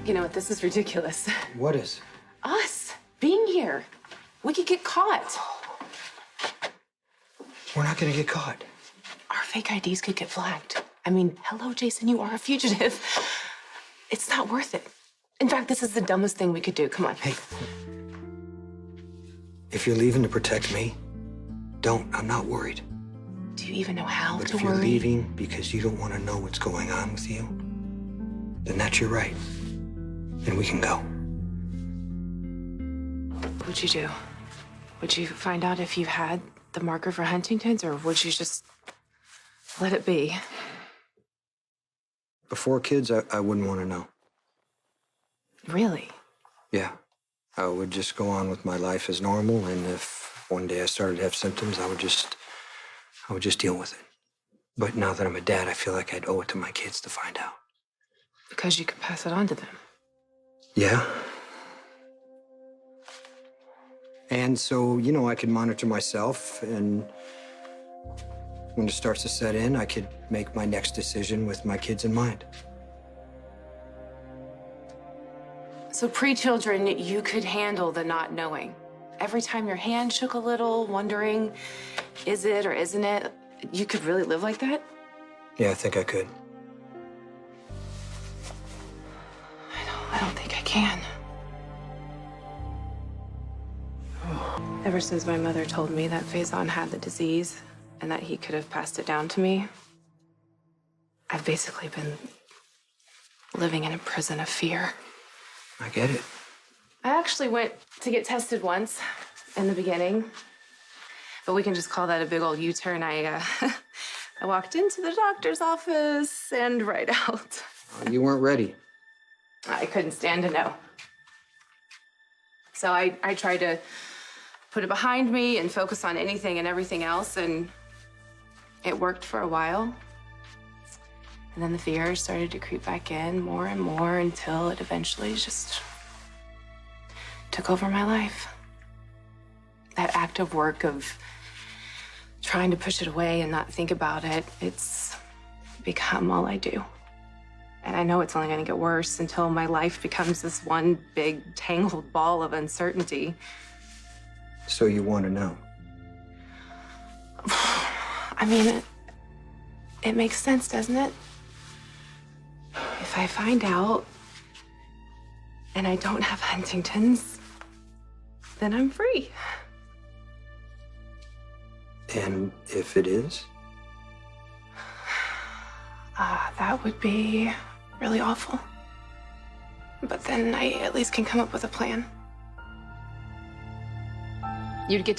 You know what? This is ridiculous. What is? Us being here. We could get caught. We're not gonna get caught. Our fake IDs could get flagged. I mean, hello, Jason, you are a fugitive. It's not worth it. In fact, this is the dumbest thing we could do. Come on. Hey, if you're leaving to protect me, don't. I'm not worried. Do you even know how But to if you're worry? leaving because you don't want to know what's going on with you, then that's your right. And we can go. What would you do? Would you find out if you had the marker for Huntington's, or would you just let it be? Before kids, I wouldn't want to know. Really? Yeah. I would just go on with my life as normal, and if one day I started to have symptoms, I would just deal with it. But now that I'm a dad, I feel like I'd owe it to my kids to find out. Because you could pass it on to them. Yeah. And so, you know, I could monitor myself, and when it starts to set in, I could make my next decision with my kids in mind. So pre-children, you could handle the not knowing. Every time your hand shook a little, wondering, is it or isn't it? You could really live like that? Yeah, I think I could. I don't think I can. Ever since my mother told me that Faison had the disease and that he could have passed it down to me, I've basically been living in a prison of fear. I get it. I actually went to get tested once in the beginning, but we can just call that a big old U-turn. I walked into the doctor's office and right out. You weren't ready. I couldn't stand to know. So I tried to put it behind me and focus on anything and everything else, and it worked for a while. And then the fear started to creep back in more and more until it eventually just took over my life. That active work of trying to push it away and not think about it, it's become all I do. And I know it's only gonna get worse until my life becomes this one big tangled ball of uncertainty. So you want to know? I mean, it makes sense, doesn't it? If I find out and I don't have Huntington's, then I'm free. And if it is? That would be really awful. But then I at least can come up with a plan. You'd get